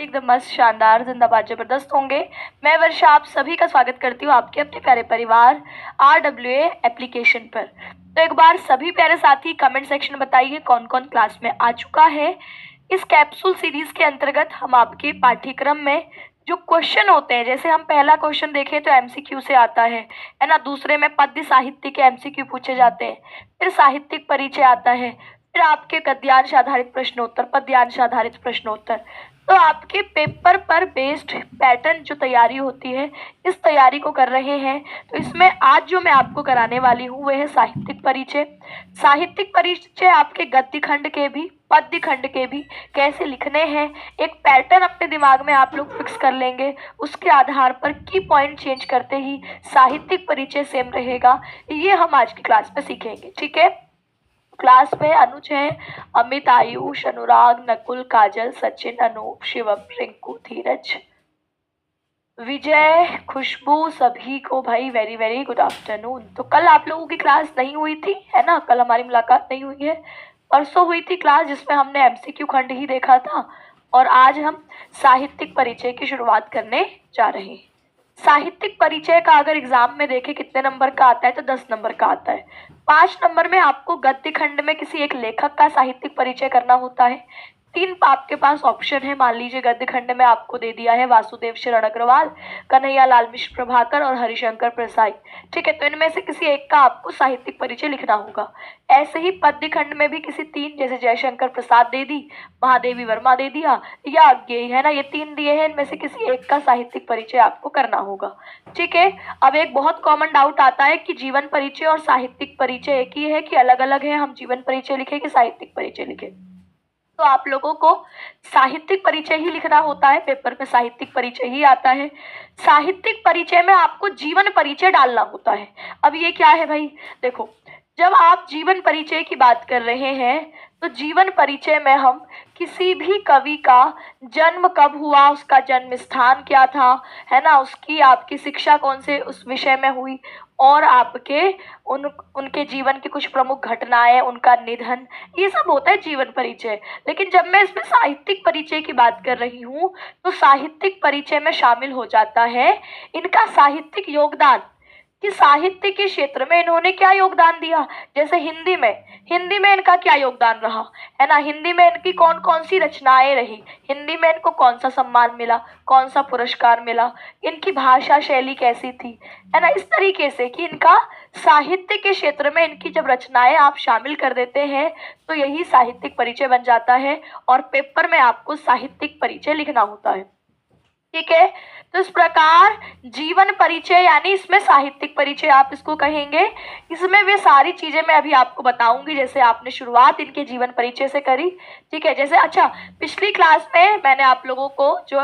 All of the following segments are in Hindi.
एकदम मस्त शानदार जिंदाबाद जबरदस्त होंगे। मैं वर्षा आप सभी का स्वागत करती हूँ आपके अपने प्यारे परिवार RWA एप्लीकेशन पर। तो एक बार सभी प्यारे साथी कमेंट सेक्शन में बताइए कौन कौन क्लास में आ चुका है। इस कैप्सूल सीरीज के अंतर्गत हम आपके पाठ्यक्रम में जो क्वेश्चन होते हैं, जैसे हम पहला क्वेश्चन देखें तो MCQ से आता है ना। दूसरे में पद्य साहित्य के MCQ पूछे जाते हैं। फिर साहित्यिक परिचय आता है। फिर आपके गद्यांश आधारित प्रश्नोत्तर, पद्यांश आधारित प्रश्नोत्तर। तो आपके पेपर पर बेस्ड पैटर्न जो तैयारी होती है, इस तैयारी को कर रहे हैं। तो इसमें आज जो मैं आपको कराने वाली हूँ वह है साहित्यिक परिचय। साहित्यिक परिचय आपके गद्य खंड के भी, पद्य खंड के भी कैसे लिखने हैं, एक पैटर्न अपने दिमाग में आप लोग फिक्स कर लेंगे। उसके आधार पर की पॉइंट चेंज करते ही साहित्यिक परिचय सेम रहेगा। ये हम आज की क्लास में सीखेंगे, ठीक है। क्लास में अनुज है, अमित, आयुष, अनुराग, नकुल, काजल, सचिन, अनूप, शिवम, रिंकू, धीरज, विजय, खुशबू, सभी को भाई वेरी वेरी गुड आफ्टरनून। तो कल आप लोगों की क्लास नहीं हुई थी, है ना। कल हमारी मुलाकात नहीं हुई है। परसों हुई थी क्लास जिसमें हमने MCQ खंड ही देखा था, और आज हम साहित्यिक परिचय की शुरुआत करने जा रहे हैं। साहित्यिक परिचय का अगर एग्जाम में देखें कितने नंबर का आता है, तो 10 नंबर का आता है। 5 नंबर में आपको गद्य खंड में किसी एक लेखक का साहित्यिक परिचय करना होता है। 3 आपके पास ऑप्शन है। मान लीजिए गद्य खंड में आपको दे दिया है वासुदेव शरण अग्रवाल, कन्हैया लाल मिश्र प्रभाकर और हरिशंकर प्रसाई, ठीक है। तो इनमें से किसी एक का आपको साहित्यिक परिचय लिखना होगा। ऐसे ही पद्य खंड में भी किसी 3, जैसे जयशंकर प्रसाद दे दी, महादेवी वर्मा दे दिया, या अज्ञेय, है ना, ये 3 दिए हैं। इनमें से किसी एक का साहित्यिक परिचय आपको करना होगा, ठीक है। अब एक बहुत कॉमन डाउट आता है कि जीवन परिचय और साहित्यिक परिचय एक ही है कि अलग अलग है, हम जीवन परिचय लिखे कि साहित्यिक परिचय लिखे। तो आप लोगों को साहित्यिक परिचय ही लिखना होता है, पेपर में साहित्यिक परिचय ही आता है। साहित्यिक परिचय में आपको जीवन परिचय डालना होता है। अब ये क्या है भाई, देखो, जब आप जीवन परिचय की बात कर रहे हैं तो जीवन परिचय में हम किसी भी कवि का जन्म कब हुआ, उसका जन्म स्थान क्या था, है ना, उसकी आपकी शिक्षा कौन से उस विषय में हुई, और आपके उनके जीवन की कुछ प्रमुख घटनाएं, उनका निधन, ये सब होता है जीवन परिचय। लेकिन जब मैं इसमें साहित्यिक परिचय की बात कर रही हूँ तो साहित्यिक परिचय में शामिल हो जाता है इनका साहित्यिक योगदान, कि साहित्य के क्षेत्र में इन्होंने क्या योगदान दिया। जैसे हिंदी में इनका क्या योगदान रहा, है ना, हिंदी में इनकी कौन कौन सी रचनाएं रही, हिंदी में इनको कौन सा सम्मान मिला, कौन सा पुरस्कार मिला, इनकी भाषा शैली कैसी थी, है ना। इस तरीके से कि इनका साहित्य के क्षेत्र में इनकी जब रचनाएं आप शामिल कर देते हैं तो यही साहित्यिक परिचय बन जाता है, और पेपर में आपको साहित्यिक परिचय लिखना होता है, ठीक है। तो इस प्रकार जीवन परिचय यानी इसमें साहित्यिक परिचय आप इसको कहेंगे। इसमें वे सारी चीजें मैं अभी आपको बताऊंगी, जैसे आपने शुरुआत इनके जीवन परिचय से करी, ठीक है। जैसे अच्छा, पिछली क्लास में मैंने आप लोगों को जो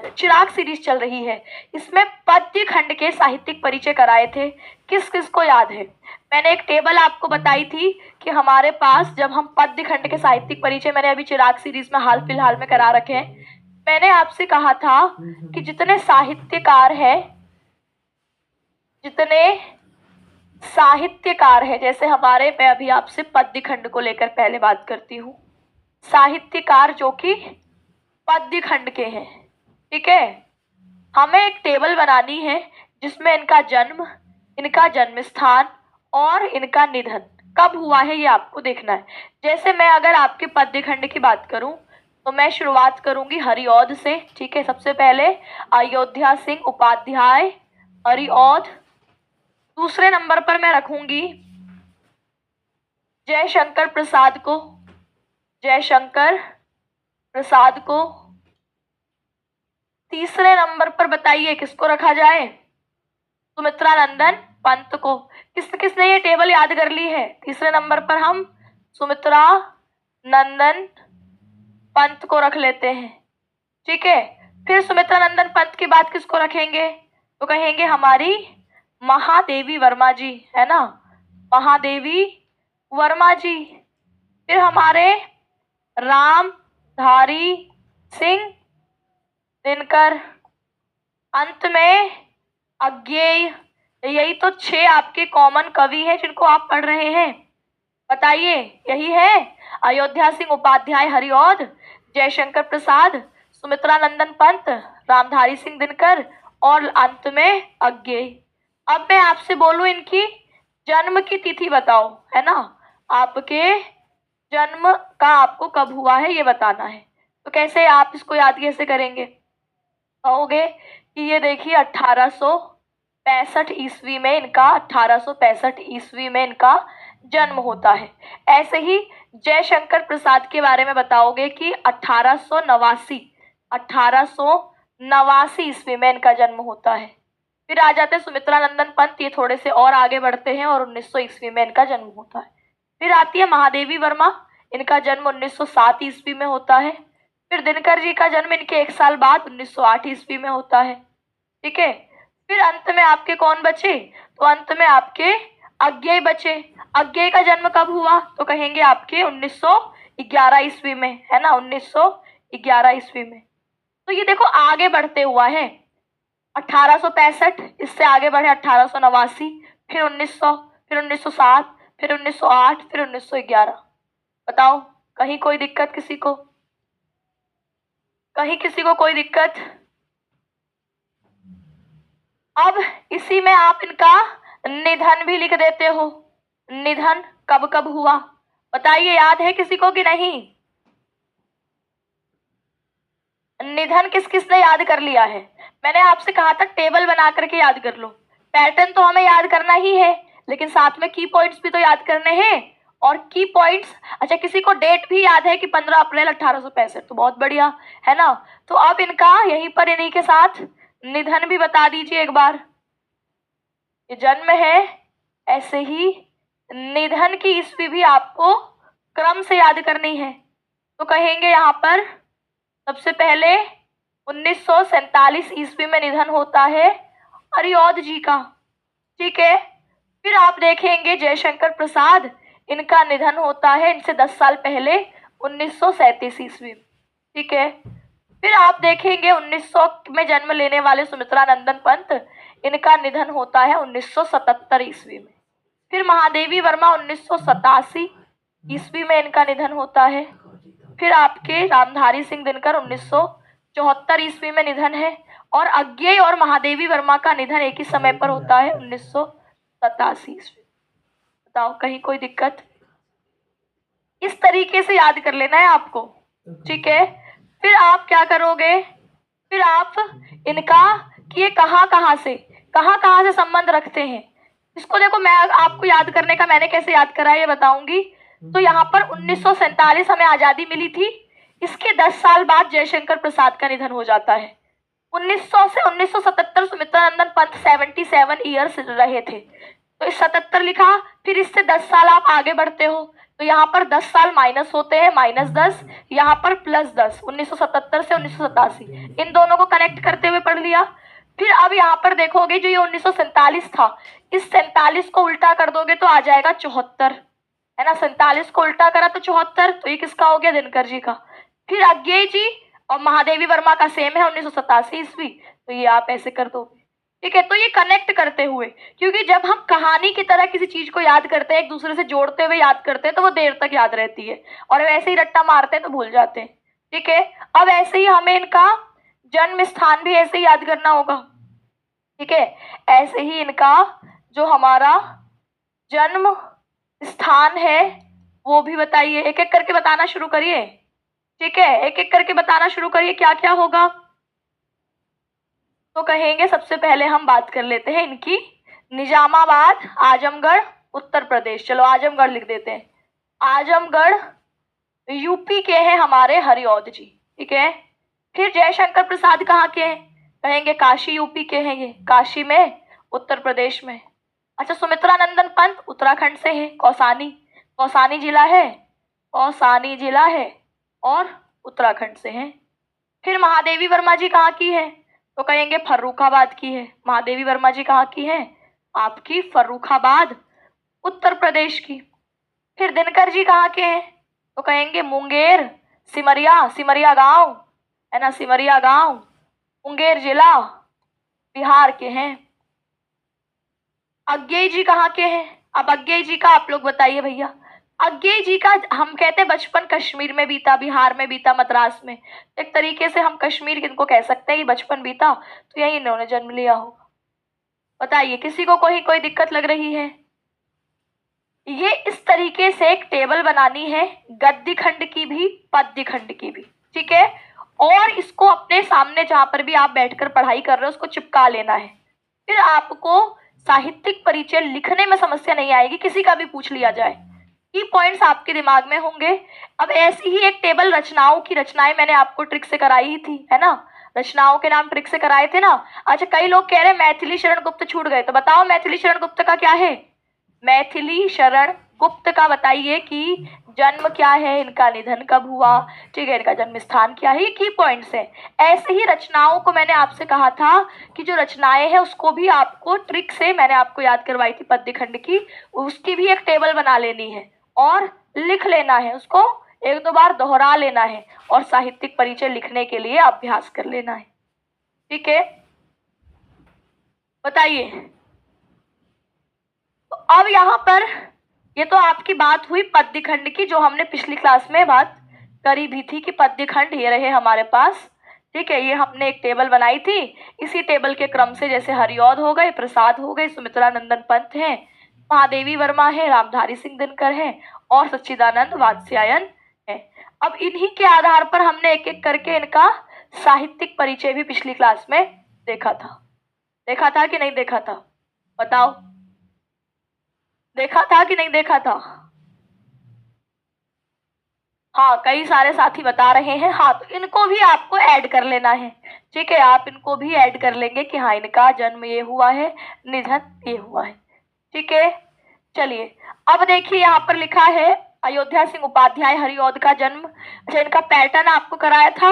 चिराग सीरीज चल रही है, इसमें पद्य खंड के साहित्यिक परिचय कराए थे। किस किस को याद है? मैंने एक टेबल आपको बताई थी कि हमारे पास जब हम पद्य खंड के साहित्यिक परिचय, मैंने अभी चिराग सीरीज में हाल फिलहाल में करा रखे हैं। मैंने आपसे कहा था कि जितने साहित्यकार है, जैसे हमारे, मैं अभी आपसे पद्य खंड को लेकर पहले बात करती हूँ, साहित्यकार जो कि पद्य खंड के हैं, ठीक है। हमें एक टेबल बनानी है जिसमें इनका जन्म, इनका जन्म स्थान और इनका निधन कब हुआ है ये आपको देखना है। जैसे मैं अगर आपके पद्य खंड की बात करूं तो मैं शुरुआत करूंगी हरिऔध से, ठीक है। सबसे पहले अयोध्या सिंह उपाध्याय, हरिऔध। दूसरे नंबर पर मैं रखूंगी जयशंकर प्रसाद को, जयशंकर प्रसाद को। तीसरे नंबर पर बताइए किसको रखा जाए? सुमित्रानंदन पंत को। किसने ये टेबल याद कर ली है? तीसरे नंबर पर हम सुमित्रा नंदन पंत को रख लेते हैं, ठीक है। फिर सुमित्रानंदन पंत के बाद किसको रखेंगे? तो कहेंगे हमारी महादेवी वर्मा जी, है ना, महादेवी वर्मा जी। फिर हमारे रामधारी सिंह दिनकर। अंत में अज्ञेय। यही तो 6 आपके कॉमन कवि हैं जिनको आप पढ़ रहे हैं। बताइए, यही है अयोध्या सिंह उपाध्याय हरिऔध, जयशंकर प्रसाद, सुमित्रा नंदन पंत, रामधारी सिंह दिनकर और अंत में अज्ञेय। अब मैं आपसे बोलूं इनकी जन्म की तिथि बताओ, है ना, आपके जन्म का आपको कब हुआ है ये बताना है। तो कैसे आप इसको याद कैसे करेंगे? कहोगे कि ये देखिए 1865 ईस्वी में इनका 1865 ईस्वी में इनका जन्म होता है। ऐसे ही जयशंकर प्रसाद के बारे में बताओगे कि 1889 ईस्वी में इनका जन्म होता है। फिर आ जाते हैं सुमित्रा नंदन पंत, ये थोड़े से और आगे बढ़ते हैं और 1900 ईस्वी में इनका जन्म होता है। फिर आती है महादेवी वर्मा, इनका जन्म 1907 ईस्वी में होता है। फिर दिनकर जी का जन्म इनके 1 साल बाद 1908 ईस्वी में होता है। ठीक है। फिर अंत में आपके कौन बचे? तो अंत में आपके अज्ञेय बचे। अज्ञेय का जन्म कब हुआ? तो कहेंगे आपके 1911 ईस्वी में, है ना, 1911 ईस्वी में। तो ये देखो आगे बढ़ते हुआ है 1865, इससे आगे बढ़े 1889, फिर 1900, फिर 1907, फिर 1908, फिर 1911। बताओ कहीं कोई दिक्कत किसी को? कहीं किसी को कोई दिक्कत? अब इसी में आप इनका निधन भी लिख देते हो। निधन कब कब हुआ बताइए, याद है किसी को कि नहीं? निधन किस किस ने याद कर लिया है? मैंने आपसे कहा था टेबल बना करके याद कर लो। पैटर्न तो हमें याद करना ही है, लेकिन साथ में की पॉइंट्स भी तो याद करने हैं। और की पॉइंट्स, अच्छा किसी को डेट भी याद है कि 15 अप्रैल 1865, तो बहुत बढ़िया, है ना। तो अब इनका यहीं पर इन्हीं के साथ निधन भी बता दीजिए एक बार। ये जन्म है, ऐसे ही निधन की ईस्वी भी आपको क्रम से याद करनी है। तो कहेंगे यहाँ पर सबसे पहले 1947 ईस्वी में निधन होता है हरिऔध जी का। ठीक है। फिर आप देखेंगे जयशंकर प्रसाद, इनका निधन होता है इनसे 10 साल पहले 1937 ईस्वी में। ठीक है। फिर आप देखेंगे 1900 में जन्म लेने वाले सुमित्रा नंदन पंत, इनका निधन होता है 1977 ईस्वी में। फिर महादेवी वर्मा 1987 ईस्वी में इनका निधन होता है। फिर आपके रामधारी सिंह दिनकर 1974 ईस्वी में निधन है। और अज्ञेय और महादेवी वर्मा का निधन एक ही समय पर होता है 1987 ईस्वी। बताओ कहीं कोई दिक्कत? इस तरीके से याद कर लेना है आपको। ठीक है। फिर आप क्या करोगे? फिर आप इनका कि ये कहाँ से संबंध रखते हैं, इसको देखो। मैं आपको याद करने का मैंने कैसे याद करा ये बताऊंगी। तो यहाँ पर 1947 हमें आजादी मिली थी, इसके 10 साल बाद जयशंकर प्रसाद का निधन हो जाता है। 1900 से 1977 सुमित्रा नंदन पंत 77 ईयर्स रहे थे, तो इस 77 लिखा। फिर इससे 10 साल आप आगे बढ़ते हो, तो यहाँ पर 10 साल माइनस होते हैं, -10, यहाँ पर +10, 1977 से 1987, इन दोनों को कनेक्ट करते हुए पढ़ लिया। फिर अब यहाँ पर देखोगे जो ये 1947 था, इस 47 को उल्टा कर दोगे तो आ जाएगा 74, है ना। 47 को उल्टा करा तो 74, तो ये किसका हो गया? दिनकर जी का। फिर अज्ञेय जी और महादेवी वर्मा का सेम है 1987 ईस्वी, तो ये आप ऐसे कर दोगे। ठीक है। तो ये कनेक्ट करते हुए, क्योंकि जब हम कहानी की तरह किसी चीज को याद करते हैं, एक दूसरे से जोड़ते हुए याद करते हैं, तो वो देर तक याद रहती है, और वैसे ही रट्टा मारते हैं तो भूल जाते हैं। ठीक है। अब ऐसे ही हमें इनका जन्म स्थान भी ऐसे ही याद करना होगा। ठीक है। ऐसे ही इनका जो हमारा जन्म स्थान है वो भी बताइए, एक एक करके बताना शुरू करिए। ठीक है, एक एक करके बताना शुरू करिए क्या क्या होगा। तो कहेंगे सबसे पहले हम बात कर लेते हैं इनकी निजामाबाद, आजमगढ़, उत्तर प्रदेश। चलो आजमगढ़ लिख देते हैं। आजमगढ़ यूपी के हैं हमारे हरिऔध जी। ठीक है। फिर जयशंकर प्रसाद कहाँ के हैं? कहेंगे काशी यूपी के हैं, ये काशी में उत्तर प्रदेश में। अच्छा सुमित्रा नंदन पंत उत्तराखंड से हैं, कौसानी जिला है, कौसानी जिला है और उत्तराखंड से हैं। फिर महादेवी वर्मा जी कहाँ की है? तो कहेंगे फर्रुखाबाद की है। महादेवी वर्मा जी कहाँ की है? आपकी फर्रुखाबाद उत्तर प्रदेश की। फिर दिनकर जी कहाँ के हैं? तो कहेंगे मुंगेर, सिमरिया गांव, है ना, सिमरिया गांव, मुंगेर जिला, बिहार के हैं। अज्ञेय जी कहाँ के हैं? अब अज्ञेय जी का आप लोग बताइए भैया। अज्ञे जी का हम कहते हैं बचपन कश्मीर में बीता, बिहार में बीता, मद्रास में। एक तरीके से हम कश्मीर किनको कह सकते हैं कि बचपन बीता, तो यही इन्होंने जन्म लिया होगा। बताइए, किसी को कोई दिक्कत लग रही है? ये इस तरीके से एक टेबल बनानी है, गद्य खंड की भी पद्य खंड की भी, ठीक है। और इसको अपने सामने जहां पर भी आप बैठकर पढ़ाई कर रहे हो उसको चिपका लेना है। फिर आपको साहित्यिक परिचय लिखने में समस्या नहीं आएगी, किसी का भी पूछ लिया जाए, की पॉइंट्स आपके दिमाग में होंगे। अब ऐसी ही एक टेबल रचनाओं की, रचनाएं मैंने आपको ट्रिक से कराई ही थी, है ना। रचनाओं के नाम ट्रिक से कराए थे ना। अच्छा, कई लोग कह रहे हैं मैथिली शरण गुप्त छूट गए, तो बताओ मैथिली शरण गुप्त का क्या है। मैथिली शरण गुप्त का बताइए कि जन्म क्या है, इनका निधन कब हुआ, ठीक है, इनका जन्म स्थान क्या है, ये की पॉइंट्स है। ऐसे ही रचनाओं को मैंने आपसे कहा था कि जो रचनाएं हैं उसको भी आपको ट्रिक से मैंने आपको याद करवाई थी पद्य खंड की, उसकी भी एक टेबल बना लेनी है और लिख लेना है, उसको एक दो बार दोहरा लेना है और साहित्यिक परिचय लिखने के लिए अभ्यास कर लेना है, ठीक है। बताइए, तो अब यहाँ पर ये तो आपकी बात हुई पद्य खंड की, जो हमने पिछली क्लास में बात करी भी थी कि पद्य खंड ये रहे हमारे पास, ठीक है। ये हमने एक टेबल बनाई थी, इसी टेबल के क्रम से जैसे हरिऔध हो गए, प्रसाद हो गए, सुमित्रा नंदन पंत हैं, महादेवी वर्मा है, रामधारी सिंह दिनकर है और सच्चिदानंद वात्स्यायन है। अब इन्हीं के आधार पर हमने एक एक करके इनका साहित्यिक परिचय भी पिछली क्लास में देखा था। देखा था कि नहीं देखा था? बताओ, देखा था कि नहीं देखा था? हाँ, कई सारे साथी बता रहे हैं। हाँ, तो इनको भी आपको ऐड कर लेना है, ठीक है। आप इनको भी ऐड कर लेंगे कि हाँ, इनका जन्म ये हुआ है, निधन ये हुआ है, ठीक है। चलिए, अब देखिए यहाँ पर लिखा है अयोध्या सिंह उपाध्याय हरिऔध का जन्म। अच्छा, इनका पैटर्न आपको कराया था।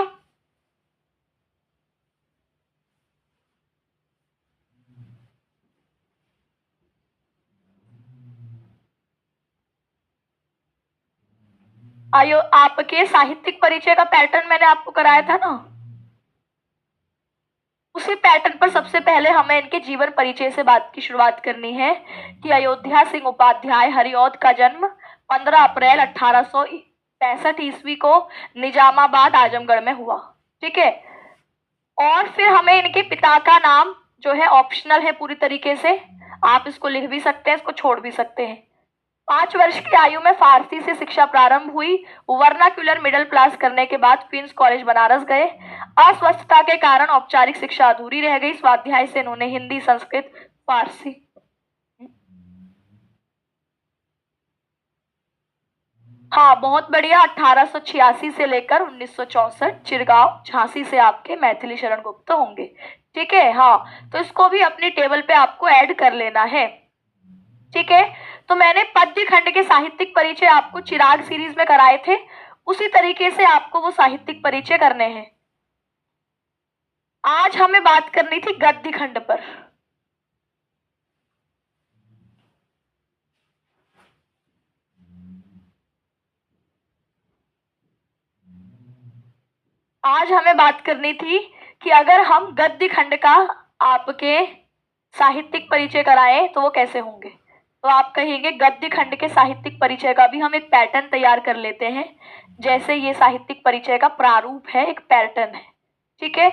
आपके साहित्यिक परिचय का पैटर्न मैंने आपको कराया था ना। उसी पैटर्न पर सबसे पहले हमें इनके जीवन परिचय से बात की शुरुआत करनी है कि अयोध्या सिंह उपाध्याय हरिऔध का जन्म 15 अप्रैल 1865 ईस्वी को निजामाबाद आजमगढ़ में हुआ, ठीक है। और फिर हमें इनके पिता का नाम जो है ऑप्शनल है पूरी तरीके से, आप इसको लिख भी सकते हैं, इसको छोड़ भी सकते हैं। 5 वर्ष की आयु में फारसी से शिक्षा प्रारंभ हुई। वर्नाक्यूलर मिडिल क्लास करने के बाद क्वींस कॉलेज बनारस गए। अस्वस्थता के कारण औपचारिक शिक्षा अधूरी रह गई। स्वाध्याय से इन्होंने हिंदी, संस्कृत, फारसी, हाँ बहुत बढ़िया, 1886 से लेकर 1964 चिरगांव झांसी से आपके मैथिली शरण गुप्त होंगे, ठीक है। हाँ, तो इसको भी अपनी टेबल पे आपको ऐड कर लेना है, ठीक है। तो मैंने पद्य खंड के साहित्यिक परिचय आपको चिराग सीरीज में कराए थे, उसी तरीके से आपको वो साहित्यिक परिचय करने हैं। आज हमें बात करनी थी गद्य खंड पर। आज हमें बात करनी थी कि अगर हम गद्य खंड का आपके साहित्यिक परिचय कराएं तो वो कैसे होंगे। तो आप कहेंगे गद्य खंड के साहित्यिक परिचय का भी हम एक पैटर्न तैयार कर लेते हैं। जैसे ये साहित्यिक परिचय का प्रारूप है, एक पैटर्न है, ठीक है।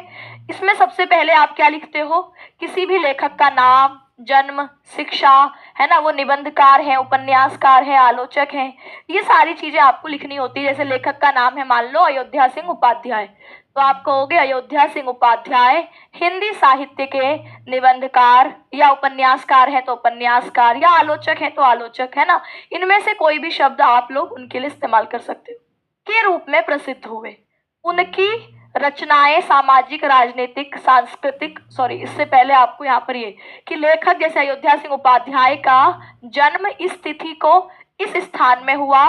इसमें सबसे पहले आप क्या लिखते हो, किसी भी लेखक का नाम, जन्म, शिक्षा, है ना, वो निबंधकार है, उपन्यासकार है, आलोचक है, ये सारी चीजें आपको लिखनी होती है। जैसे लेखक का नाम है मान लो अयोध्या सिंह उपाध्याय, तो आप कहोगे अयोध्या सिंह उपाध्याय हिंदी साहित्य के निबंधकार, या उपन्यासकार है तो उपन्यासकार, या आलोचक है तो आलोचक, है ना। इनमें से कोई भी शब्द आप लोग उनके लिए इस्तेमाल कर सकते हो। के रूप में प्रसिद्ध हुए, उनकी रचनाएं सामाजिक, राजनीतिक, सांस्कृतिक, सॉरी इससे पहले आपको यहाँ पर ये कि लेखक जैसे अयोध्या सिंह उपाध्याय का जन्म इस तिथि को इस स्थान में हुआ,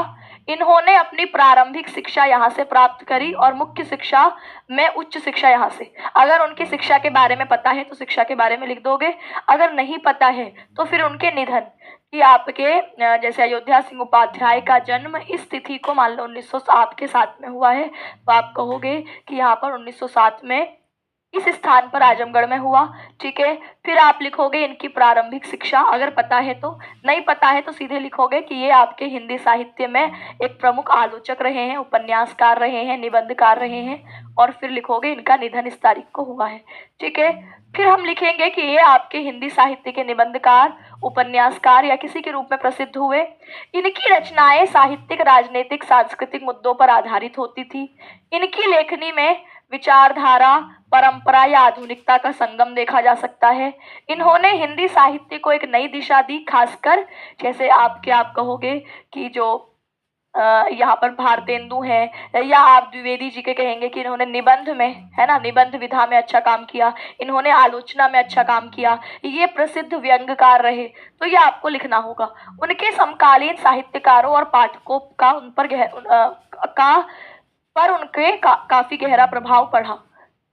इन्होंने अपनी प्रारंभिक शिक्षा यहाँ से प्राप्त करी और मुख्य शिक्षा में उच्च शिक्षा यहाँ से। अगर उनकी शिक्षा के बारे में पता है तो शिक्षा के बारे में लिख दोगे, अगर नहीं पता है तो फिर उनके निधन कि आपके जैसे अयोध्या सिंह उपाध्याय का जन्म इस तिथि को मान लो 1907 के साथ में हुआ है, तो आप कहोगे कि यहाँ पर 1907 में इस स्थान पर आजमगढ़ में हुआ। ठीक है, फिर आप लिखोगे इनकी प्रारंभिक शिक्षा, अगर पता है तो। नहीं पता है तो सीधे लिखोगे कि ये आपके हिंदी साहित्य में एक प्रमुख आलोचक रहे हैं, उपन्यासकार रहे हैं, निबंधकार रहे हैं। और फिर लिखोगे इनका निधन इस तारीख को हुआ है। ठीक है, फिर हम लिखेंगे कि ये आपके हिंदी साहित्य के निबंधकार, उपन्यासकार या किसी के रूप में प्रसिद्ध हुए। इनकी रचनाएं साहित्यिक, राजनीतिक, सांस्कृतिक मुद्दों पर आधारित होती थी। इनकी लेखनी में विचारधारा, परंपरा या आधुनिकता का संगम देखा जा सकता है। इन्होंने हिंदी साहित्य को एक नई दिशा दी, खासकर जैसे आप कहोगे कि जो यहाँ पर भारतेंदु हैं, या आप द्विवेदी जी के कहेंगे कि इन्होंने निबंध में, है ना, निबंध विधा में अच्छा काम किया, इन्होंने आलोचना में अच्छा काम किया, ये प्रसिद्ध व्यंग्यकार रहे। तो ये आपको लिखना होगा। उनके समकालीन साहित्यकारों और पाठकों का उन पर काफी गहरा प्रभाव पड़ा।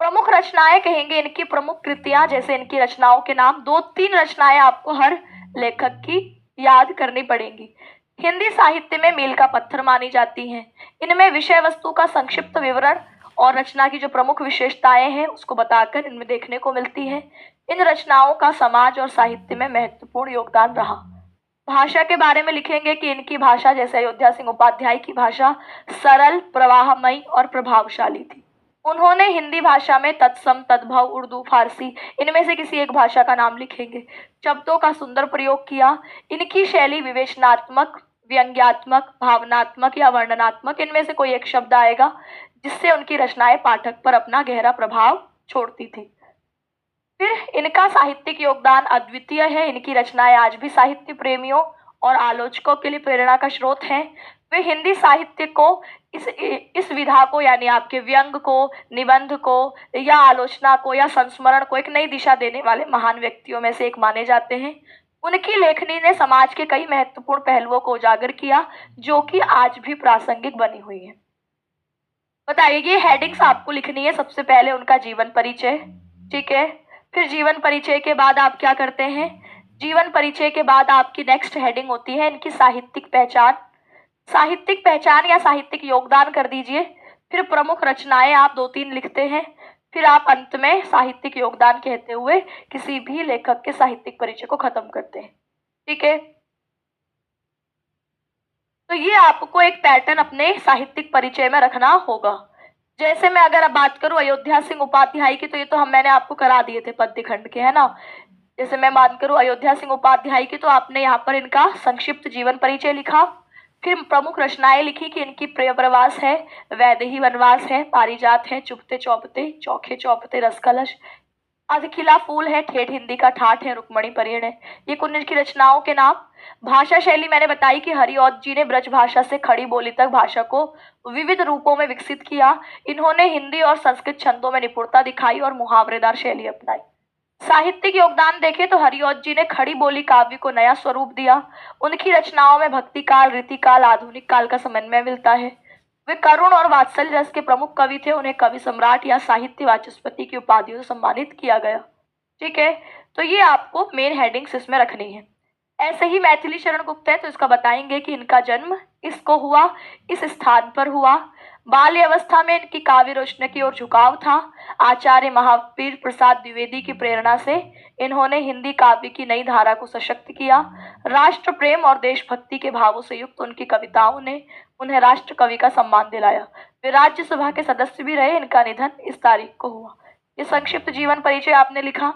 प्रमुख रचनाएं कहेंगे इनकी प्रमुख कृतियां, जैसे इनकी रचनाओं के नाम, 2-3 रचनाएं आपको हर लेखक की याद करनी पड़ेंगी। हिंदी साहित्य में मील का पत्थर मानी जाती हैं। इनमें विषय वस्तु का संक्षिप्त विवरण और रचना की जो प्रमुख विशेषताएं हैं उसको बताकर इनमें देखने को मिलती है। इन रचनाओं का समाज और साहित्य में महत्वपूर्ण योगदान रहा। भाषा के बारे में लिखेंगे कि इनकी भाषा, जैसे अयोध्या सिंह उपाध्याय की भाषा, सरल, प्रवाहमयी और प्रभावशाली थी। उन्होंने हिंदी भाषा में तत्सम, तद्भव, उर्दू, फारसी, इनमें से किसी एक भाषा का नाम लिखेंगे, शब्दों का सुंदर प्रयोग किया। इनकी शैली विवेचनात्मक, व्यंग्यात्मक, भावनात्मक या वर्णनात्मक, इनमें से कोई एक शब्द आएगा, जिससे उनकी रचनाएं पाठक पर अपना गहरा प्रभाव छोड़ती थी। फिर इनका साहित्यिक योगदान अद्वितीय है। इनकी रचनाएं आज भी साहित्य प्रेमियों और आलोचकों के लिए प्रेरणा का स्रोत हैं। वे हिंदी साहित्य को, इस विधा को, यानी आपके व्यंग को, निबंध को या आलोचना को या संस्मरण को एक नई दिशा देने वाले महान व्यक्तियों में से एक माने जाते हैं। उनकी लेखनी ने समाज के कई महत्वपूर्ण पहलुओं को उजागर किया, जो कि आज भी प्रासंगिक बनी हुई है। बताइए, ये हेडिंग्स आपको लिखनी है। सबसे पहले उनका जीवन परिचय। ठीक है, फिर जीवन परिचय के बाद आप क्या करते हैं, जीवन परिचय के बाद आपकी नेक्स्ट हेडिंग होती है इनकी साहित्यिक पहचान। साहित्यिक पहचान या साहित्यिक योगदान कर दीजिए। फिर प्रमुख रचनाएं आप 2-3 लिखते हैं। फिर आप अंत में साहित्यिक योगदान कहते हुए किसी भी लेखक के साहित्यिक परिचय को खत्म करते हैं। ठीक है, तो ये आपको एक पैटर्न अपने साहित्यिक परिचय में रखना होगा। जैसे मैं अगर अब बात करूं अयोध्या सिंह उपाध्याय की, तो ये तो मैंने आपको करा दिए थे पद्य खंड के, है ना। जैसे मैं मान करूं अयोध्या सिंह उपाध्याय की, तो आपने यहाँ पर इनका संक्षिप्त जीवन परिचय लिखा। फिर प्रमुख रचनाएं लिखी कि इनकी प्रिय प्रवास है, वैदेही वनवास है, पारिजात है, चुपते चौपते, चौखे चौपते, रसकलश, अधखिला फूल है, ठेठ हिंदी का ठाठ है, रुक्मणी परिण है। ये कुछ इनकी रचनाओं के नाम। भाषा शैली मैंने बताई कि हरिऔध जी ने ब्रज भाषा से खड़ी बोली तक भाषा को विविध रूपों में विकसित किया। इन्होंने हिंदी और संस्कृत छंदों में निपुणता दिखाई और मुहावरेदार शैली अपनाई। साहित्यिक योगदान देखें तो हरिऔध जी ने खड़ी बोली काव्य को नया स्वरूप दिया। उनकी रचनाओं में भक्ति काल, रीति काल, आधुनिक काल का समन्वय मिलता है। वे करुण और वात्सल्य रस के प्रमुख कवि थे। उन्हें कवि सम्राट या साहित्य वाचस्पति की उपाधियों से सम्मानित किया गया। ठीक है, तो ये आपको मेन हेडिंग्स इसमें रखनी है। ऐसे ही मैथिली शरण गुप्त है, तो इसका बताएंगे कि इनका जन्म इसको हुआ, इस स्थान पर हुआ। बाल्य अवस्था में इनकी काव्य रचना की ओर झुकाव था। आचार्य महावीर प्रसाद द्विवेदी की प्रेरणा से इन्होंने हिंदी काव्य की नई धारा को सशक्त किया। राष्ट्र प्रेम और देशभक्ति के भावों से युक्त उनकी कविताओं ने उन्हें राष्ट्र कवि का सम्मान दिलाया। वे राज्यसभा के सदस्य भी रहे। इनका निधन इस तारीख को हुआ। ये संक्षिप्त जीवन परिचय आपने लिखा।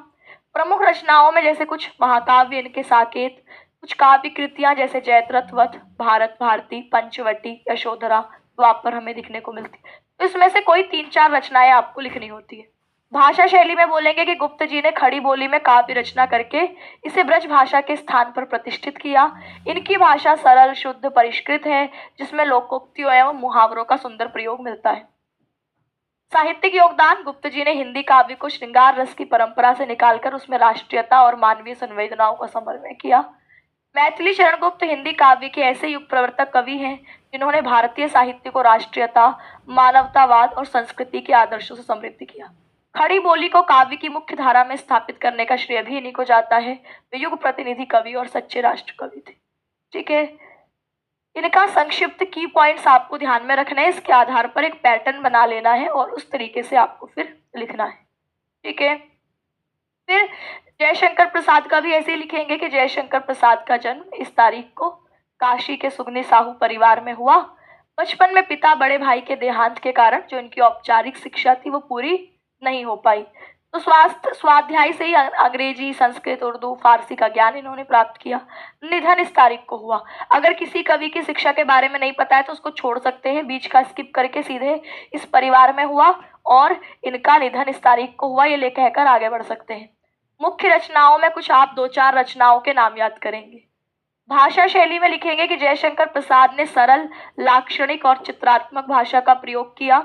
प्रमुख रचनाओं में जैसे कुछ महाकाव्य इनके साकेत, कुछ काव्य कृतियां जैसे जयद्रथ वध, भारत भारती, पंचवटी, यशोधरा, द्वापर हमें दिखने को मिलती। तो इसमें से कोई 3-4 रचनाएं आपको लिखनी होती है। भाषा शैली में बोलेंगे कि गुप्त जी ने खड़ी बोली में काव्य रचना करके इसे ब्रज भाषा के स्थान पर प्रतिष्ठित किया। इनकी भाषा सरल, शुद्ध, परिष्कृत है, जिसमें लोकोक्तियों एवं मुहावरों का सुंदर प्रयोग मिलता है। साहित्यिक योगदान, गुप्त जी ने हिंदी काव्य को श्रृंगार रस की परंपरा से निकालकर उसमें राष्ट्रीयता और मानवीय संवेदनाओं का समन्वय किया। मैथिली शरण गुप्त हिंदी काव्य के ऐसे युग प्रवर्तक कवि हैं जिन्होंने भारतीय साहित्य को राष्ट्रीयता, मानवतावाद और संस्कृति के आदर्शों से समृद्ध किया। खड़ी बोली को काव्य की मुख्य धारा में स्थापित करने का श्रेय भी इन्हीं को जाता है। वे युग प्रतिनिधि कवि और सच्चे राष्ट्र कवि थे। ठीक है, इनका संक्षिप्त की पॉइंट्स आपको ध्यान में रखना है। इसके आधार पर एक पैटर्न बना लेना है और उस तरीके से आपको फिर लिखना है। ठीक है। फिर जयशंकर प्रसाद का भी ऐसे ही लिखेंगे कि जयशंकर प्रसाद का जन्म इस तारीख को काशी के सुगनी साहू परिवार में हुआ। बचपन में पिता बड़े भाई के देहांत के कारण जो इनकी औपचारिक शिक्षा थी वो पूरी नहीं हो पाई, तो स्वास्थ्य स्वाध्याय से ही अंग्रेजी, संस्कृत, उर्दू, फारसी का ज्ञान इन्होंने प्राप्त किया। निधन इस तारीख को हुआ। अगर किसी कवि की शिक्षा के बारे में नहीं पता है तो उसको छोड़ सकते हैं, बीच का स्किप करके सीधे इस परिवार में हुआ और इनका निधन इस तारीख को हुआ, ये ले कहकर आगे बढ़ सकते हैं। मुख्य रचनाओं में कुछ आप दो चार रचनाओं के नाम याद करेंगे। भाषा शैली में लिखेंगे कि जयशंकर प्रसाद ने सरल, लाक्षणिक और चित्रात्मक भाषा का प्रयोग किया।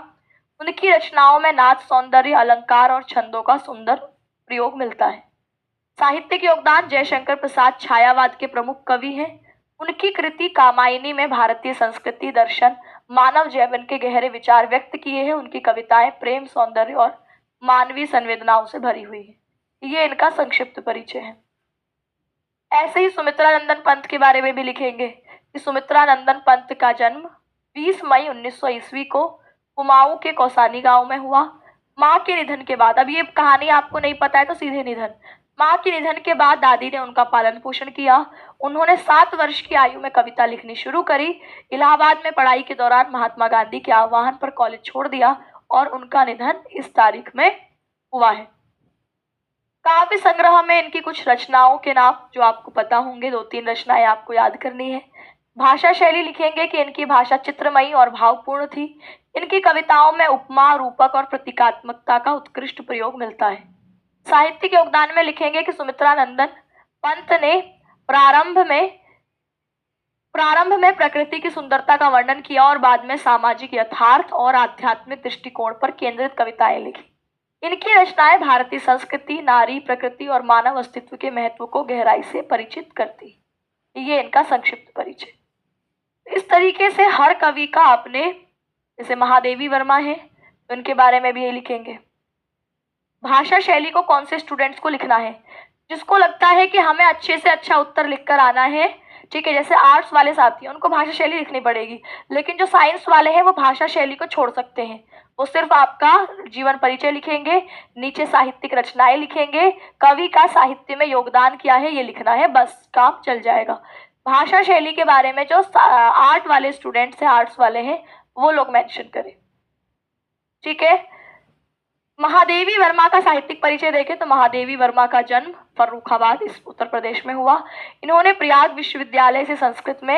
उनकी रचनाओं में नाच, सौंदर्य, अलंकार और छंदों का सुंदर प्रयोग मिलता है। साहित्यिक योगदान जयशंकर प्रसाद छायावाद के प्रमुख कवि हैं। उनकी कृति कामायनी में भारतीय संस्कृति, दर्शन, मानव जीवन के गहरे विचार व्यक्त किए हैं। उनकी कविताएं प्रेम, सौंदर्य और मानवीय संवेदनाओं से भरी हुई है। ये इनका संक्षिप्त परिचय है। ऐसे ही सुमित्रा नंदन पंत के बारे में भी लिखेंगे कि सुमित्रा नंदन पंत का जन्म 20 मई 1900 ईस्वी को कुमाऊं के कौसानी गांव में हुआ। माँ के निधन के बाद, अब ये कहानी आपको नहीं पता है तो सीधे निधन, माँ के निधन के बाद दादी ने उनका पालन पोषण किया। उन्होंने 7 वर्ष की आयु में कविता लिखनी शुरू करी। इलाहाबाद में पढ़ाई के दौरान महात्मा गांधी के आह्वान पर कॉलेज छोड़ दिया और उनका निधन इस तारीख में हुआ है। काव्य संग्रह में इनकी कुछ रचनाओं के नाम जो आपको पता होंगे, 2-3 रचनाएं आपको याद करनी है। भाषा शैली लिखेंगे कि इनकी भाषा चित्रमयी और भावपूर्ण थी। इनकी कविताओं में उपमा, रूपक और प्रतीकात्मकता का उत्कृष्ट प्रयोग मिलता है। साहित्यिक योगदान में लिखेंगे कि सुमित्रा नंदन पंत ने प्रारंभ में प्रकृति की सुंदरता का वर्णन किया और बाद में सामाजिक यथार्थ और आध्यात्मिक दृष्टिकोण पर केंद्रित कविताएं लिखी। इनकी रचनाएं भारतीय संस्कृति, नारी, प्रकृति और मानव अस्तित्व के महत्व को गहराई से परिचित करती। ये इनका संक्षिप्त परिचय। इस तरीके से हर कवि का अपने, जैसे महादेवी वर्मा है तो इनके बारे में भी ये लिखेंगे। भाषा शैली को कौन से स्टूडेंट्स को लिखना है? जिसको लगता है कि हमें अच्छे से अच्छा उत्तर लिखकर आना है, ठीक है, जैसे आर्ट्स वाले साथी हैं उनको भाषा शैली लिखनी पड़ेगी, लेकिन जो साइंस वाले हैं वो भाषा शैली को छोड़ सकते हैं। वो सिर्फ आपका जीवन परिचय लिखेंगे, नीचे साहित्यिक रचनाएं लिखेंगे, कवि का साहित्य में योगदान क्या है ये लिखना है, बस काम चल जाएगा। भाषा शैली के बारे में जो आर्ट वाले स्टूडेंट्स हैं, आर्ट्स वाले हैं, वो लोग मेंशन करें, ठीक है। महादेवी वर्मा का साहित्यिक परिचय देखें तो महादेवी वर्मा का जन्म फर्रुखाबाद इस उत्तर प्रदेश में हुआ। इन्होंने प्रयाग विश्वविद्यालय से संस्कृत में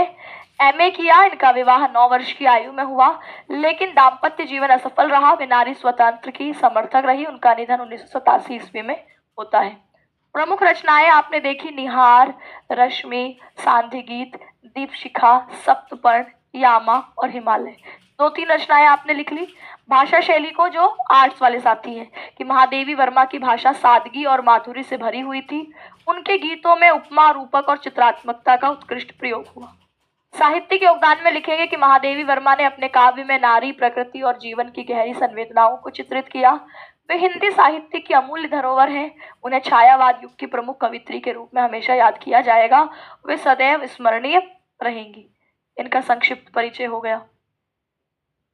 एमए किया। इनका विवाह 9 वर्ष की आयु में हुआ, लेकिन दाम्पत्य जीवन असफल रहा। वे नारी स्वतंत्र की समर्थक रही। उनका निधन 1987 ईस्वी में होता है। प्रमुख रचनाएं आपने देखी, निहार, रश्मि, सांध्य गीत, दीपशिखा, सप्तपर्ण, यामा और हिमालय। 2-3 रचनाएं आपने लिख ली। भाषा शैली को जो आर्ट्स वाले साथी हैं कि महादेवी वर्मा की भाषा सादगी और माधुर्य से भरी हुई थी। उनके गीतों में उपमा, रूपक और चित्रात्मकता का उत्कृष्ट प्रयोग हुआ। साहित्यिक योगदान में लिखेंगे कि महादेवी वर्मा ने अपने काव्य में नारी, प्रकृति और जीवन की गहरी संवेदनाओं को चित्रित किया। वे हिंदी साहित्य की अमूल्य धरोहर हैं। उन्हें छायावाद युग की प्रमुख कवित्री के रूप में हमेशा याद किया जाएगा। वे सदैव स्मरणीय रहेंगी। इनका संक्षिप्त परिचय हो गया।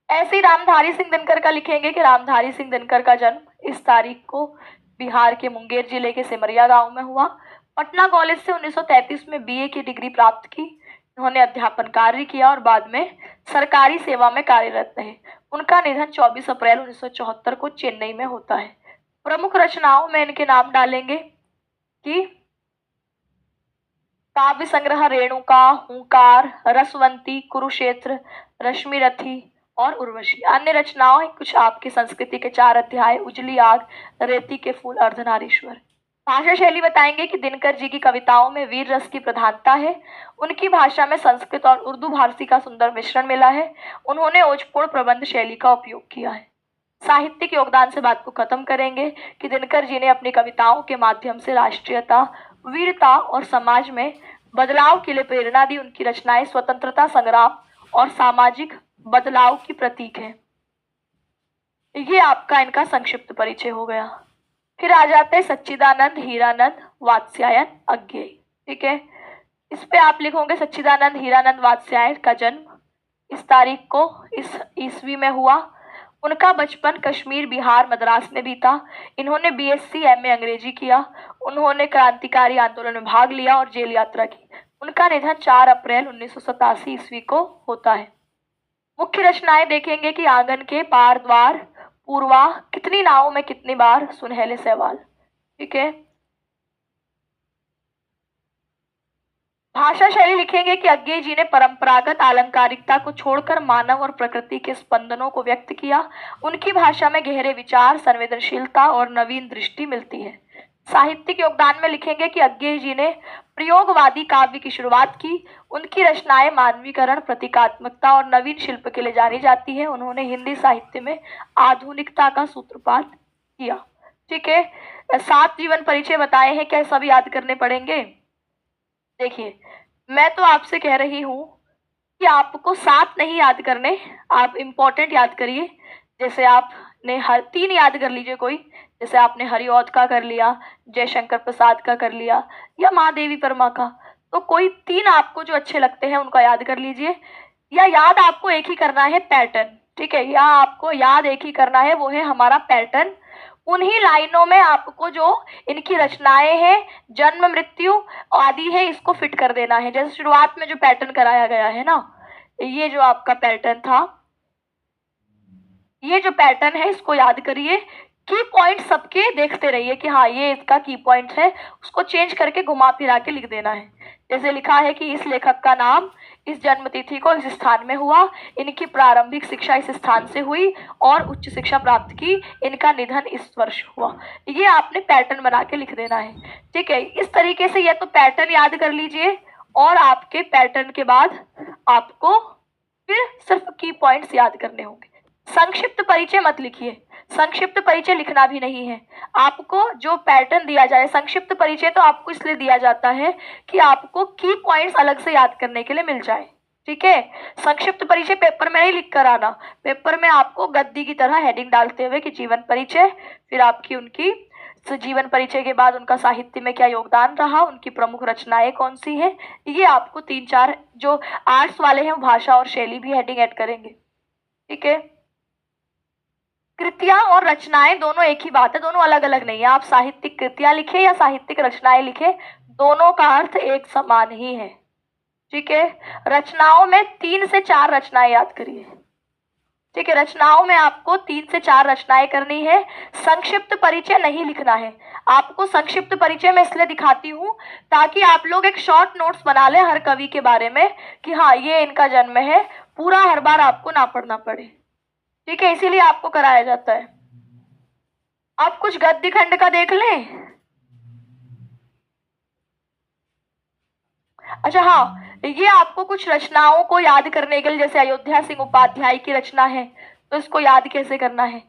ऐसे ही रामधारी सिंह दिनकर का लिखेंगे कि रामधारी सिंह दिनकर का जन्म इस तारीख को बिहार के मुंगेर जिले के सिमरिया गांव में हुआ। पटना कॉलेज से 1933 में बीए की डिग्री प्राप्त की। उन्होंने अध्यापन कार्य किया और बाद में सरकारी सेवा में कार्यरत रहे। उनका निधन 24 अप्रैल 1974 को चेन्नई में होता है। प्रमुख रचनाओं में इनके नाम डालेंगे कि काव्य संग्रह रेणुका, हुंकार, रसवंती, कुरुक्षेत्र, रश्मिरथी और उर्वशी। अन्य रचनाओं कुछ आपकी संस्कृति के 4 अध्याय, उजली आग, रेती के फूल, अर्धनारीश्वर। भाषा शैली बताएंगे कि दिनकर जी की कविताओं में वीर रस की प्रधानता है। उनकी भाषा में संस्कृत और उर्दू फारसी का सुंदर मिश्रण मिला है। उन्होंने ओजपूर्ण प्रबंध शैली का उपयोग किया है। साहित्यिक योगदान से बात को खत्म करेंगे कि दिनकर जी ने अपनी कविताओं के माध्यम से राष्ट्रीयता, वीरता और समाज में बदलाव के लिए प्रेरणा दी। उनकी रचनाएं स्वतंत्रता संग्राम और सामाजिक बदलाव की प्रतीक है। ये आपका इनका संक्षिप्त परिचय हो गया। फिर आ जाते हैं सच्चिदानंद, हीरानंद, वात्स्यायन, अज्ञेय, ठीक है। इस पे आप लिखोगे सच्चिदानंद हीरानंद वात्स्यायन का जन्म इस तारीख को इस ईस्वी में हुआ। उनका बचपन कश्मीर, बिहार, मद्रास में बीता। इन्होंने बीएससी एमए अंग्रेजी किया। उन्होंने क्रांतिकारी आंदोलन में भाग लिया और जेल यात्रा की। उनका निधन 4 अप्रैल 1987 ईस्वी को होता है। मुख्य रचनाएं देखेंगे कि आंगन के पार द्वार, पूर्वा, कितनी नावों में कितनी बार, सुनहले सवाल। ठीक है। भाषा शैली लिखेंगे कि अज्ञेय जी ने परंपरागत अलंकारिकता को छोड़कर मानव और प्रकृति के स्पंदनों को व्यक्त किया। उनकी भाषा में गहरे विचार, संवेदनशीलता और नवीन दृष्टि मिलती है। साहित्यिक योगदान में लिखेंगे कि अज्ञेय जी ने प्रयोगवादी काव्य की शुरुआत की। उनकी रचनाएं मानवीकरण, प्रतीकात्मकता और नवीन शिल्प के लिए जानी जाती है। उन्होंने हिंदी साहित्य में आधुनिकता का सूत्रपात किया। ठीक है। 7 जीवन परिचय बताए हैं, क्या सब याद करने पड़ेंगे? देखिए, मैं तो आपसे कह रही हूँ कि आपको 7 नहीं याद करने, आप इम्पोर्टेंट याद करिए। जैसे आपने हर 3 याद कर लीजिए कोई, जैसे आपने हरिऔध का कर लिया, जयशंकर प्रसाद का कर लिया, या महादेवी वर्मा का। तो कोई 3 आपको जो अच्छे लगते हैं उनका याद कर लीजिए। या याद आपको एक ही करना है, पैटर्न। ठीक है, या आपको याद एक ही करना है, वो है हमारा पैटर्न। उन्हीं लाइनों में आपको जो इनकी रचनाएं हैं, जन्म, मृत्यु आदि है, इसको फिट कर देना है। जैसे शुरुआत में जो पैटर्न कराया गया है ना, ये जो आपका पैटर्न था, ये जो पैटर्न है इसको याद करिए। की पॉइंट सबके देखते रहिए कि हाँ ये इसका की पॉइंट है, उसको चेंज करके घुमा फिरा के लिख देना है। जैसे लिखा है कि इस लेखक का नाम इस जन्म तिथि को इस स्थान में हुआ, इनकी प्रारंभिक शिक्षा इस स्थान से हुई और उच्च शिक्षा प्राप्त की, इनका निधन इस वर्ष हुआ। ये आपने पैटर्न बना के लिख देना है। ठीक है, इस तरीके से ये तो पैटर्न याद कर लीजिए। और आपके पैटर्न के बाद आपको फिर सिर्फ की पॉइंट्स याद करने होंगे। संक्षिप्त परिचय मत लिखिए, संक्षिप्त परिचय लिखना भी नहीं है। आपको जो पैटर्न दिया जाए, संक्षिप्त परिचय तो आपको इसलिए दिया जाता है कि आपको की पॉइंट्स अलग से याद करने के लिए मिल जाए। ठीक है, संक्षिप्त परिचय पेपर में नहीं लिख कर आना। पेपर में आपको गद्दी की तरह हेडिंग डालते हुए कि जीवन परिचय, फिर आपकी उनकी जीवन परिचय के बाद उनका साहित्य में क्या योगदान रहा, उनकी प्रमुख रचनाएं कौन सी है, ये आपको 3-4 जो आर्ट्स वाले हैं भाषा और शैली भी हेडिंग ऐड करेंगे। ठीक है। कृतियां और रचनाएं दोनों एक ही बात है, दोनों अलग अलग नहीं है। आप साहित्यिक कृतियां लिखे या साहित्यिक रचनाएं लिखे, दोनों का अर्थ एक समान ही है। ठीक है। रचनाओं में 3 से 4 रचनाएं याद करिए। ठीक है, रचनाओं में आपको 3 से 4 रचनाएं करनी है। संक्षिप्त परिचय नहीं लिखना है। आपको संक्षिप्त परिचय मैं इसलिए दिखाती हूँ ताकि आप लोग एक शॉर्ट नोट्स बना लें हर कवि के बारे में कि हाँ ये इनका जन्म है, पूरा हर बार आपको ना पढ़ना पड़े। ठीक है, इसीलिए आपको कराया जाता है। अब कुछ गद्य खंड का देख लें। अच्छा हाँ, ये आपको कुछ रचनाओं को याद करने के लिए, जैसे अयोध्या सिंह उपाध्याय की रचना है तो इसको याद कैसे करना है।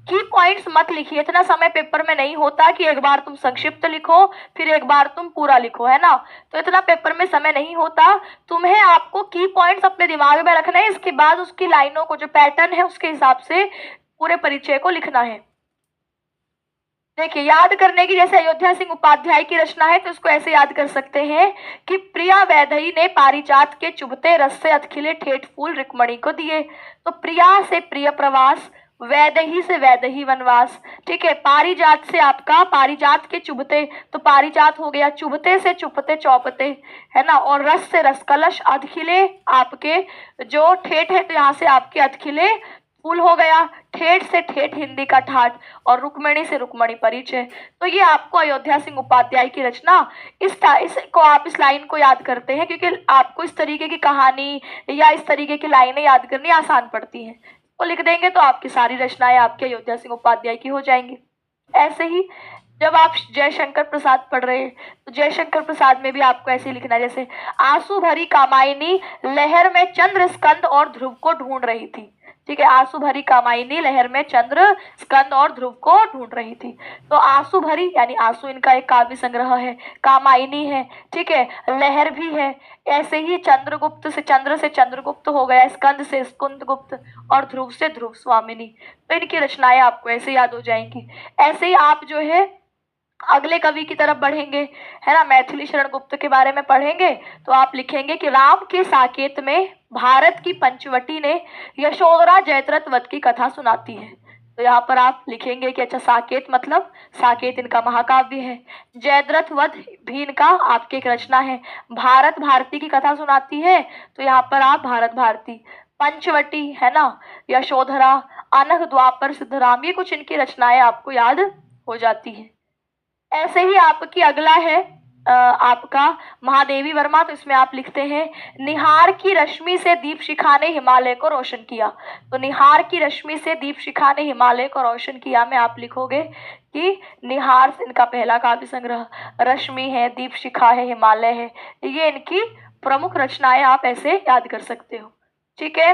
की पॉइंट्स मत लिखिए, इतना समय पेपर में नहीं होता कि एक बार तुम संक्षिप्त लिखो फिर एक बार तुम पूरा लिखो, है ना। तो इतना पेपर में समय नहीं होता। तुम्हें आपको की पॉइंट्स अपने दिमाग में रखना है, इसके बाद उसकी लाइनों को जो पैटर्न है उसके हिसाब से पूरे परिचय को लिखना है। देखिए, याद करने की, जैसे अयोध्या सिंह उपाध्याय की रचना है तो इसको ऐसे याद कर सकते हैं कि प्रिया वैदेही ने पारिजात के चुभते रस से अतखिले ठेठ फूल रुक्मणी को दिए। तो प्रिया से प्रिय प्रवास, वैदेही से वैदेही वनवास। ठीक है, पारिजात से आपका पारिजात के चुभते, तो पारिजात हो गया, चुभते से चुपते चौपते, है ना। और रस से रस कलश, अधखिले आपके जो ठेठ है तो यहाँ से आपके अधखिले फूल हो गया, ठेठ से ठेठ हिंदी का ठाठ, और रुक्मणी से रुक्मणी परिचय। तो ये आपको अयोध्या सिंह उपाध्याय की रचना, इसको आप इस लाइन को याद करते हैं क्योंकि आपको इस तरीके की कहानी या इस तरीके की लाइनें याद करनी आसान पड़ती हैं। तो लिख देंगे तो आपकी सारी रचनाएं आपके अयोध्या सिंह उपाध्याय की हो जाएंगी। ऐसे ही जब आप जयशंकर प्रसाद पढ़ रहे हैं तो जयशंकर प्रसाद में भी आपको ऐसे ही लिखना है, जैसे आंसू भरी कामायनी लहर में चंद्र स्कंद और ध्रुव को ढूंढ रही थी। ठीक है, आंसू भरी कामायनी लहर में चंद्र स्कंद और ध्रुव को ढूंढ रही थी। तो आंसू भरी यानी आंसू इनका एक काव्य संग्रह है, कामायनी है, ठीक है, लहर भी है। ऐसे ही चंद्रगुप्त से चंद्रगुप्त हो गया, स्कंद से स्कुंदगुप्त और ध्रुव से ध्रुव स्वामिनी। तो इनकी रचनाएं आपको ऐसे याद हो जाएंगी। ऐसे ही आप जो है अगले कवि की तरफ बढ़ेंगे, है ना, मैथिली शरण गुप्त के बारे में पढ़ेंगे, तो आप लिखेंगे कि राम के साकेत में भारत की पंचवटी ने यशोधरा जयद्रथ वध की कथा सुनाती है। तो यहाँ पर आप लिखेंगे कि अच्छा, साकेत मतलब साकेत इनका महाकाव्य है, जयद्रथ वध भी इनका आपकी एक रचना है, भारत भारती की कथा सुनाती है, तो यहाँ पर आप भारत भारती, पंचवटी, है ना, यशोधरा, अनघ, द्वापर, सिद्धराम, ये कुछ इनकी रचनाएं आपको याद हो जाती है। ऐसे ही आपकी अगला है आपका महादेवी वर्मा, तो इसमें आप लिखते हैं निहार की रश्मि से दीप शिखा ने हिमालय को रोशन किया। तो निहार की रश्मि से दीप शिखा ने हिमालय को रोशन किया में आप लिखोगे कि निहार से इनका पहला काव्य संग्रह, रश्मि है, दीप शिखा है, हिमालय है, ये इनकी प्रमुख रचनाएं आप ऐसे याद कर सकते हो। ठीक है,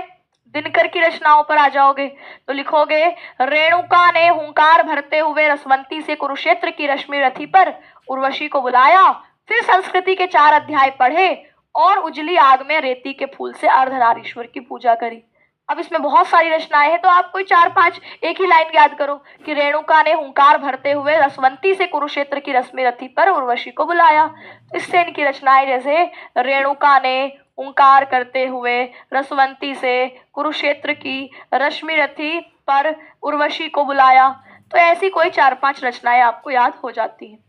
दिनकर की रचनाओं पर आ जाओगे तो लिखोगे रेणुका ने हुंकार भरते हुए रसवंती से कुरुक्षेत्र की रश्मि रथी पर उर्वशी को बुलाया, फिर संस्कृति के 4 अध्याय पढ़े और उजली आग में रेती के फूल से अर्धनारीश्वर की पूजा करी। अब इसमें बहुत सारी रचनाएं हैं, तो आप कोई 4-5 एक ही लाइन याद करो कि रेणुका ने हुंकार भरते हुए रसवंती से कुरुक्षेत्र की रश्मि रथी पर उर्वशी को बुलाया। इससे इनकी रचनाएं जैसे रेणुका ने हुंकार करते हुए रसवंती से कुरुक्षेत्र की रश्मि रथी पर उर्वशी को बुलाया, तो ऐसी कोई 4-5 रचनाएं आपको याद हो जाती हैं।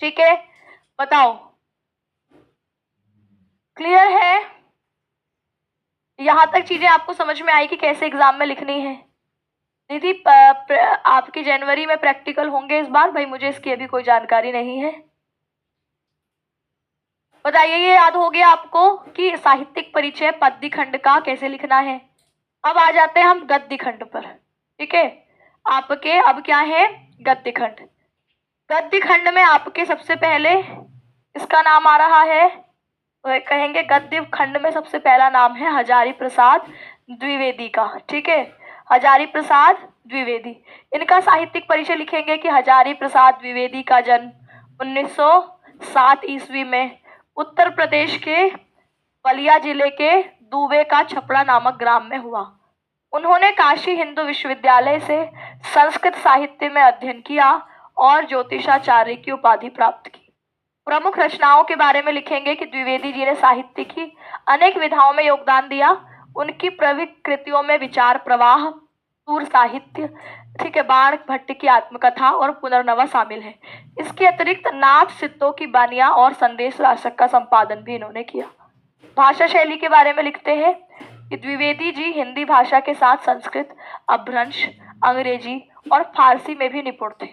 ठीक है, बताओ क्लियर है? यहां तक चीजें आपको समझ में आई कि कैसे एग्जाम में लिखनी है? दीदी आपकी जनवरी में प्रैक्टिकल होंगे इस बार? भाई मुझे इसकी अभी कोई जानकारी नहीं है। बताइए, ये याद हो गया आपको कि साहित्यिक परिचय पद्य खंड का कैसे लिखना है। अब आ जाते हैं हम गद्य खंड पर। ठीक है, आपके अब क्या है, गद्य खंड। गद्य खंड में आपके सबसे पहले इसका नाम आ रहा है, तो कहेंगे गद्य खंड में सबसे पहला नाम है हजारी प्रसाद द्विवेदी का। ठीक है, हजारी प्रसाद द्विवेदी, इनका साहित्यिक परिचय लिखेंगे कि हजारी प्रसाद द्विवेदी का जन्म 1907 ईस्वी में उत्तर प्रदेश के बलिया जिले के दुबे का छपड़ा नामक ग्राम में हुआ। उन्होंने काशी हिंदू विश्वविद्यालय से संस्कृत साहित्य में अध्ययन किया और ज्योतिषाचार्य की उपाधि प्राप्त की। प्रमुख रचनाओं के बारे में लिखेंगे कि द्विवेदी जी ने साहित्य की अनेक विधाओं में योगदान दिया। उनकी प्रमुख कृतियों में विचार प्रवाह, सूर साहित्य, ठीक है, बाण भट्ट की आत्मकथा और पुनर्नवा शामिल है। इसके अतिरिक्त नाथ सिद्धों की बानियां और संदेश राशक का संपादन भी इन्होंने किया। भाषा शैली के बारे में लिखते हैं कि द्विवेदी जी हिंदी भाषा के साथ संस्कृत, अपभ्रंश, अंग्रेजी और फारसी में भी निपुण थे।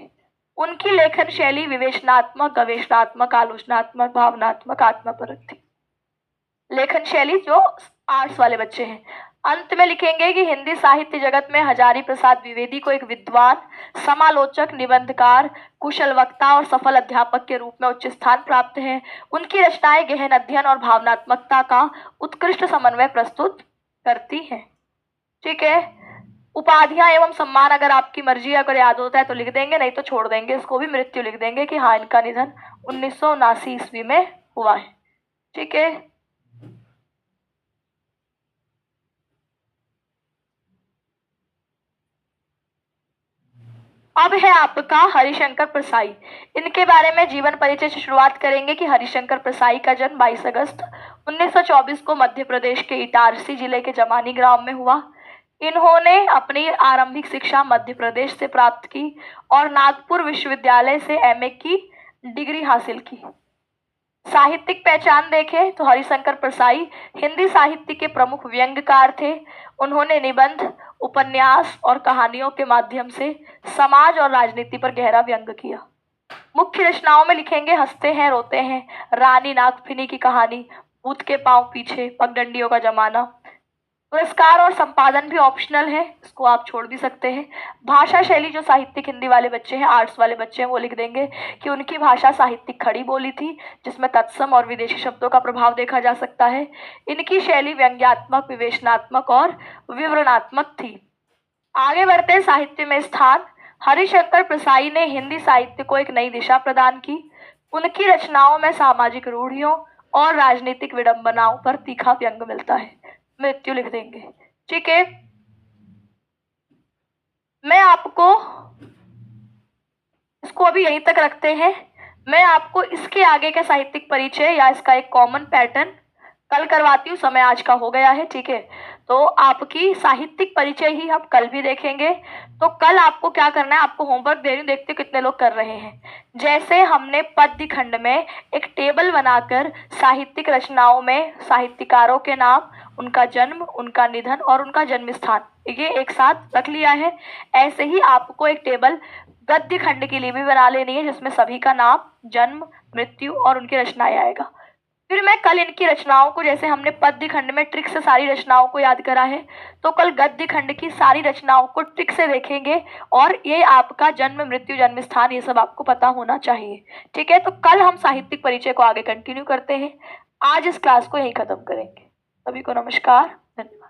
उनकी लेखन शैली विवेचनात्मक, गवेषणात्मक, आलोचनात्मक, भावनात्मक, आत्मपरक थी। लेखन शैली जो आर्ट्स वाले बच्चे हैं। अंत में लिखेंगे कि हिंदी साहित्य जगत में हजारी प्रसाद द्विवेदी को एक विद्वान, समालोचक, निबंधकार, कुशल वक्ता और सफल अध्यापक के रूप में उच्च स्थान प्राप्त है। उनकी रचनाएं गहन अध्ययन और भावनात्मकता का उत्कृष्ट समन्वय प्रस्तुत करती हैं। ठीक है, उपाधियां एवं सम्मान अगर आपकी मर्जी अगर याद होता है तो लिख देंगे, नहीं तो छोड़ देंगे, इसको भी मृत्यु लिख देंगे कि हाँ इनका निधन 1979 ईस्वी में हुआ है। ठीक है, अब है आपका हरिशंकर प्रसाई। इनके बारे में जीवन परिचय से शुरुआत करेंगे कि हरिशंकर प्रसाई का जन्म 22 अगस्त 1924 को मध्य प्रदेश के इटारसी जिले के जमानी ग्राम में हुआ। इन्होंने अपनी आरंभिक शिक्षा मध्य प्रदेश से प्राप्त की और नागपुर विश्वविद्यालय से एमए की डिग्री हासिल की। साहित्यिक पहचान देखें तो हरिशंकर प्रसाई हिंदी साहित्य के प्रमुख व्यंग्यकार थे। उन्होंने निबंध, उपन्यास और कहानियों के माध्यम से समाज और राजनीति पर गहरा व्यंग्य किया। मुख्य रचनाओं में लिखेंगे हंसते हैं रोते हैं, रानी नागफिनी की कहानी, भूत के पांव पीछे, पगडंडियों का जमाना। पुरस्कार और संपादन भी ऑप्शनल है, इसको आप छोड़ भी सकते हैं। भाषा शैली जो साहित्यिक हिंदी वाले बच्चे हैं, आर्ट्स वाले बच्चे हैं, वो लिख देंगे कि उनकी भाषा साहित्यिक खड़ी बोली थी जिसमें तत्सम और विदेशी शब्दों का प्रभाव देखा जा सकता है। इनकी शैली व्यंग्यात्मक, विवेचनात्मक और विवरणात्मक थी। आगे बढ़ते साहित्य में स्थान। हरिशंकर प्रसाई ने हिंदी साहित्य को एक नई दिशा प्रदान की। उनकी रचनाओं में सामाजिक रूढ़ियों और राजनीतिक विडंबनाओं पर तीखा व्यंग्य मिलता है। मृत्यु लिख देंगे। ठीक है, मैं आपको इसको अभी यहीं तक रखते हैं। मैं आपको इसके आगे का साहित्यिक परिचय या इसका एक कॉमन पैटर्न कल करवाती हूँ, समय आज का हो गया है, ठीक है। तो आपकी साहित्यिक परिचय ही हम कल भी देखेंगे। तो कल आपको क्या करना है, आपको होमवर्क दे रही हूँ, देखते हो कितने लोग कर रहे हैं। जैसे हमने पद्य खंड में एक टेबल बनाकर साहित्यिक रचनाओं में साहित्यकारों के नाम, उनका जन्म, उनका निधन और उनका जन्म स्थान ये एक साथ रख लिया है, ऐसे ही आपको एक टेबल गद्य खंड के लिए भी बना लेनी है जिसमें सभी का नाम, जन्म, मृत्यु और उनकी रचनाएं आएगा। फिर मैं कल इनकी रचनाओं को, जैसे हमने पद्य खंड में ट्रिक से सारी रचनाओं को याद करा है, तो कल गद्य खंड की सारी रचनाओं को ट्रिक से देखेंगे। और ये आपका जन्म, मृत्यु, जन्म स्थान ये सब आपको पता होना चाहिए, ठीक है। तो कल हम साहित्यिक परिचय को आगे कंटिन्यू करते हैं। आज इस क्लास को यहीं खत्म करेंगे। सभी को नमस्कार, धन्यवाद।